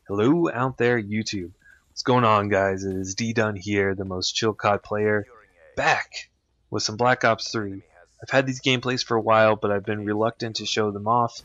Hello out there, YouTube. What's going on, guys? It is D Dun here, the most chill COD player, back with some Black Ops 3. I've had these gameplays for a while, but I've been reluctant to show them off,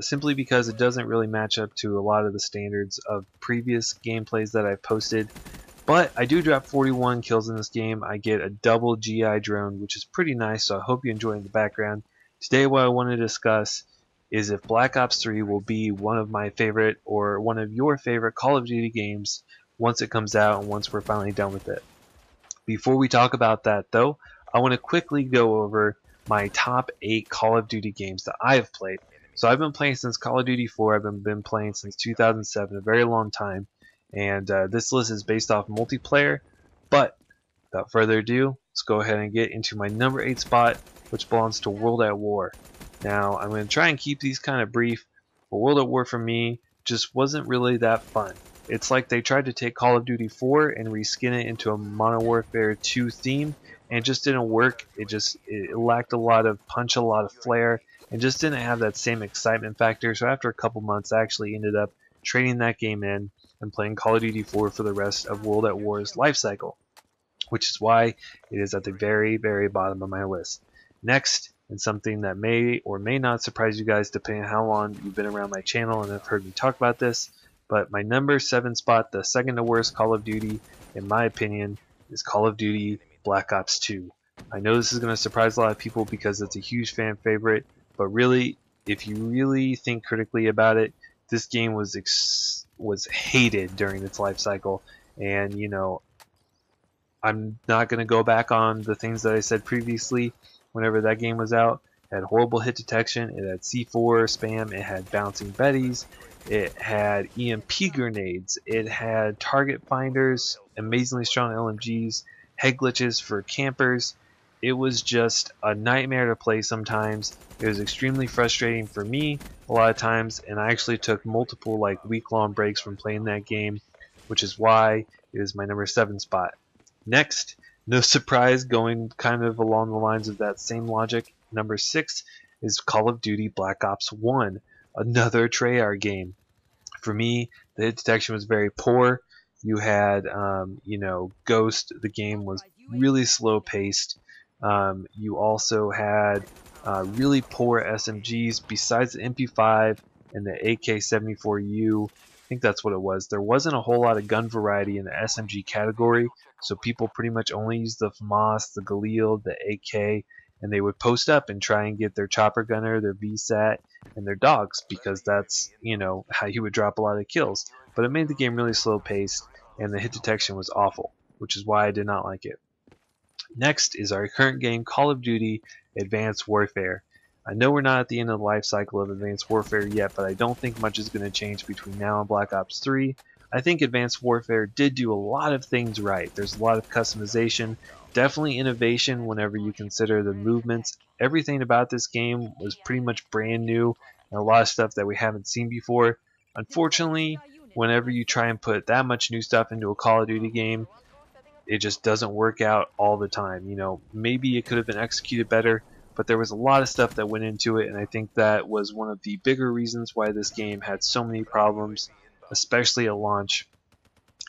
simply because it doesn't really match up to a lot of the standards of previous gameplays that I've posted. But I do drop 41 kills in this game. I get a double GI drone, which is pretty nice, so I hope you enjoy in the background. Today what I want to discuss is if Black Ops 3 will be one of my favorite or one of your favorite Call of Duty games once it comes out and once we're finally done with it. Before we talk about that though, I want to quickly go over my top 8 Call of Duty games that I have played. So I've been playing since Call of Duty 4, I've been playing since 2007, a very long time, and this list is based off multiplayer, but without further ado, let's go ahead and get into my number 8 spot, which belongs to World at War. Now, I'm going to try and keep these kind of brief, but World at War for me just wasn't really that fun. It's like they tried to take Call of Duty 4 and reskin it into a Modern Warfare 2 theme, and it just didn't work. It lacked a lot of punch, a lot of flair, and just didn't have that same excitement factor. So after a couple months, I actually ended up trading that game in and playing Call of Duty 4 for the rest of World at War's life cycle, which is why it is at the very, very bottom of my list. Next, and something that may or may not surprise you guys depending on how long you've been around my channel and have heard me talk about this, but my number 7 spot, the second to worst Call of Duty, in my opinion, is Call of Duty Black Ops 2. I know this is going to surprise a lot of people because it's a huge fan favorite, but really, if you really think critically about it, this game was hated during its life cycle, and you know, I'm not going to go back on the things that I said previously. Whenever that game was out, it had horrible hit detection, it had C4 spam, it had bouncing betties, it had EMP grenades, it had target finders, amazingly strong LMGs, head glitches for campers. It was just a nightmare to play sometimes. It was extremely frustrating for me a lot of times, and I actually took multiple week-long breaks from playing that game, which is why it is my number 7 spot. Next, no surprise, going kind of along the lines of that same logic, number 6 is Call of Duty Black Ops 1, another Treyarch game. For me, the hit detection was very poor. You had, Ghost, the game was really slow paced. You also had really poor SMGs besides the MP5 and the AK-74U. I think that's what it was. There wasn't a whole lot of gun variety in the SMG category, so people pretty much only used the FAMAS, the Galil, the AK, and they would post up and try and get their chopper gunner, their VSAT, and their dogs, because that's, how you would drop a lot of kills. But it made the game really slow paced, and the hit detection was awful, which is why I did not like it. Next is our current game, Call of Duty Advanced Warfare. I know we're not at the end of the life cycle of Advanced Warfare yet, but I don't think much is going to change between now and Black Ops 3. I think Advanced Warfare did do a lot of things right. There's a lot of customization, definitely innovation whenever you consider the movements. Everything about this game was pretty much brand new, and a lot of stuff that we haven't seen before. Unfortunately, whenever you try and put that much new stuff into a Call of Duty game, it just doesn't work out all the time. Maybe it could have been executed better, but there was a lot of stuff that went into it, and I think that was one of the bigger reasons why this game had so many problems, especially at launch.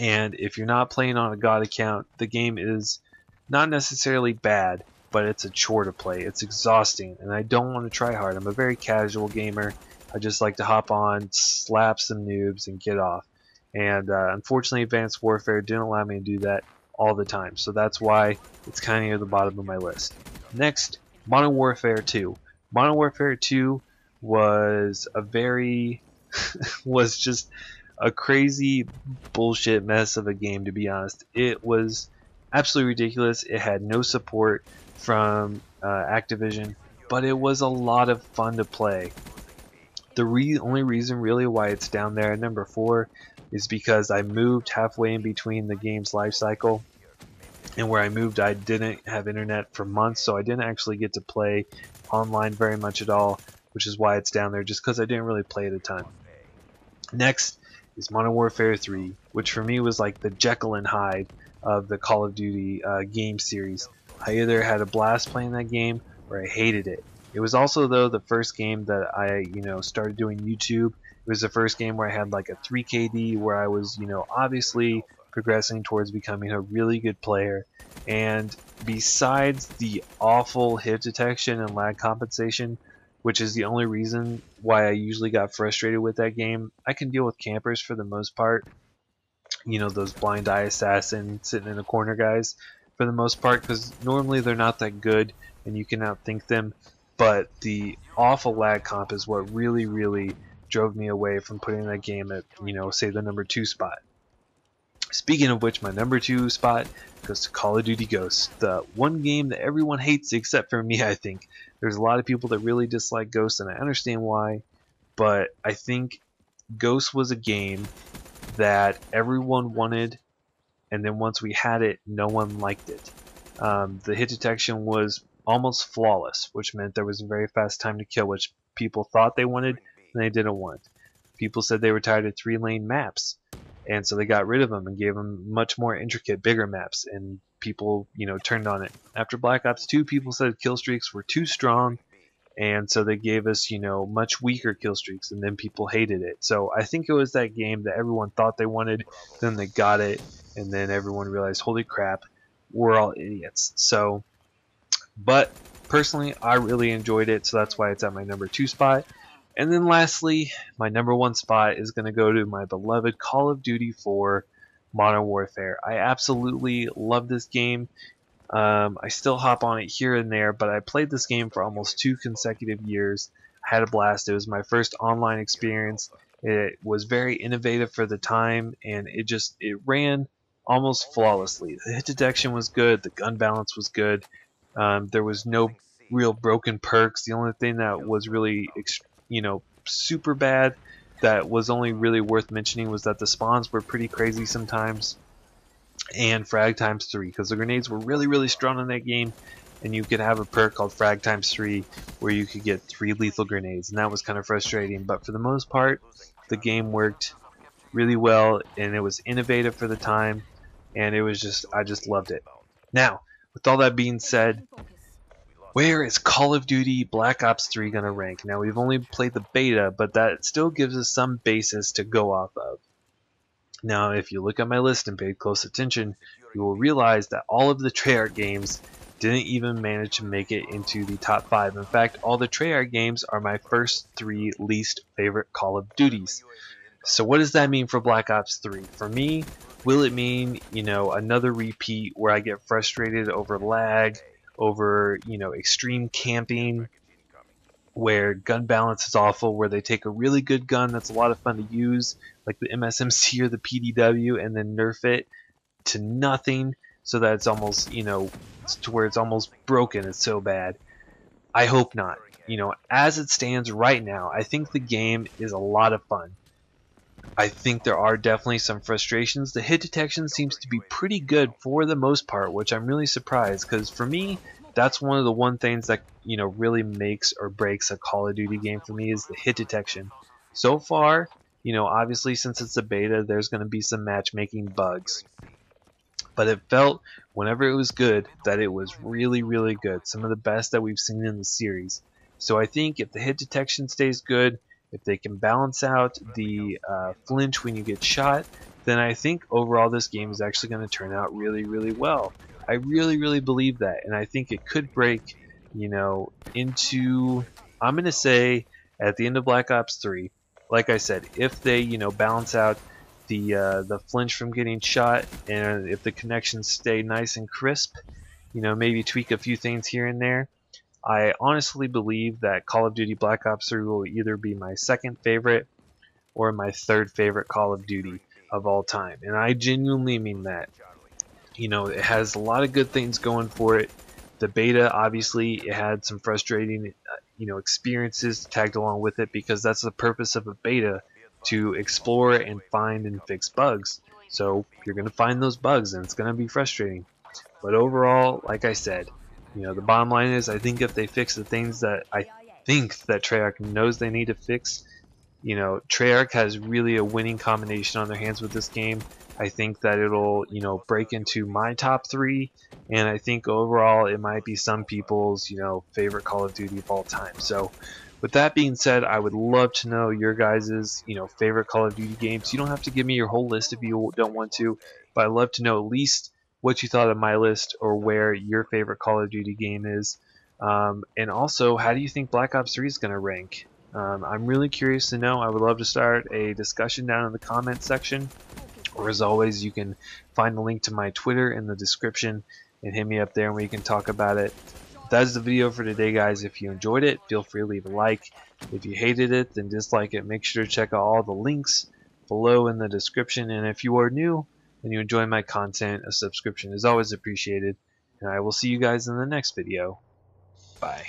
And if you're not playing on a God account, the game is not necessarily bad, but it's a chore to play. It's exhausting, and I don't want to try hard. I'm a very casual gamer. I just like to hop on, slap some noobs, and get off. And unfortunately, Advanced Warfare didn't allow me to do that all the time, so that's why it's kind of near the bottom of my list. Next, Modern Warfare 2. Modern Warfare 2 was was just a crazy bullshit mess of a game, to be honest. It was absolutely ridiculous. It had no support from Activision, but it was a lot of fun to play. The only reason really why it's down there at number 4 is because I moved halfway in between the game's life cycle, and where I moved I didn't have internet for months, so I didn't actually get to play online very much at all, which is why it's down there, just because I didn't really play it a ton. Next is Modern Warfare 3, which for me was like the Jekyll and Hyde of the Call of Duty game series. I either had a blast playing that game or I hated it. It was also, though, the first game that I started doing YouTube It was the first game where I had like a 3 KD, where I was, obviously progressing towards becoming a really good player. And besides the awful hit detection and lag compensation, which is the only reason why I usually got frustrated with that game, I can deal with campers for the most part. Those blind eye assassin sitting in the corner guys for the most part, because normally they're not that good and you can outthink them. But the awful lag comp is what really, really drove me away from putting that game at, say the number 2 spot. Speaking of which, my number 2 spot goes to Call of Duty Ghosts, the one game that everyone hates except for me, I think. There's a lot of people that really dislike Ghosts, and I understand why, but I think Ghosts was a game that everyone wanted, and then once we had it, no one liked it. The hit detection was almost flawless, which meant there was a very fast time to kill, which people thought they wanted and they didn't want. People said they were tired of 3-lane maps, and so they got rid of them and gave them much more intricate, bigger maps, and people, turned on it. After Black Ops 2, people said kill streaks were too strong, and so they gave us, much weaker kill streaks, and then people hated it. So I think it was that game that everyone thought they wanted, then they got it, and then everyone realized, holy crap, we're all idiots. So, but personally, I really enjoyed it, so that's why it's at my number 2 spot. And then lastly, my number 1 spot is going to go to my beloved Call of Duty 4 Modern Warfare. I absolutely love this game. I still hop on it here and there, but I played this game for almost 2 consecutive years. I had a blast. It was my first online experience. It was very innovative for the time, and it ran almost flawlessly. The hit detection was good. The gun balance was good. There was no real broken perks. The only thing that was really super bad, that was only really worth mentioning, was that the spawns were pretty crazy sometimes, and frag times 3, because the grenades were really, really strong in that game, and you could have a perk called frag times 3 where you could get 3 lethal grenades, and that was kind of frustrating. But for the most part, the game worked really well, and it was innovative for the time, and I just loved it. Now, with all that being said, where is Call of Duty Black Ops 3 going to rank? Now, we've only played the beta, but that still gives us some basis to go off of. Now, if you look at my list and pay close attention, you will realize that all of the Treyarch games didn't even manage to make it into the top 5. In fact, all the Treyarch games are my first 3 least favorite Call of Duties. So what does that mean for Black Ops 3? For me, will it mean, another repeat where I get frustrated over lag, over, extreme camping, where gun balance is awful, where they take a really good gun that's a lot of fun to use, like the MSMC or the PDW, and then nerf it to nothing so that it's almost, to where it's almost broken, it's so bad? I hope not. As it stands right now, I think the game is a lot of fun. I think there are definitely some frustrations. The hit detection seems to be pretty good for the most part, which I'm really surprised, because for me, that's one of the things that really makes or breaks a Call of Duty game for me, is the hit detection. So far, obviously since it's a beta, there's going to be some matchmaking bugs, but it felt, whenever it was good, that it was really, really good. Some of the best that we've seen in the series. So I think if the hit detection stays good, if they can balance out the flinch when you get shot, then I think overall this game is actually going to turn out really, really well. I really, really believe that, and I think it could break, into, I'm going to say, at the end of Black Ops 3, like I said, if they, balance out the flinch from getting shot, and if the connections stay nice and crisp, maybe tweak a few things here and there, I honestly believe that Call of Duty Black Ops 3 will either be my second favorite or my third favorite Call of Duty of all time. And I genuinely mean that. It has a lot of good things going for it. The beta, obviously, it had some frustrating, experiences tagged along with it, because that's the purpose of a beta, to explore and find and fix bugs. So you're going to find those bugs, and it's going to be frustrating. But overall, like I said, the bottom line is, I think if they fix the things that I think that Treyarch knows they need to fix, Treyarch has really a winning combination on their hands with this game. I think that it'll, break into my top 3, and I think overall it might be some people's, favorite Call of Duty of all time. So With that being said, I would love to know your guys' favorite Call of Duty games. You don't have to give me your whole list if you don't want to, but I'd love to know at least what you thought of my list or where your favorite Call of Duty game is. And also, how do you think Black Ops 3 is going to rank? I'm really curious to know. I would love to start a discussion down in the comments section. Or as always, you can find the link to my Twitter in the description and hit me up there and we can talk about it. That's the video for today, guys. If you enjoyed it, feel free to leave a like. If you hated it, then dislike it. Make sure to check out all the links below in the description. And if you are new and you enjoy my content, a subscription is always appreciated. And I will see you guys in the next video. Bye.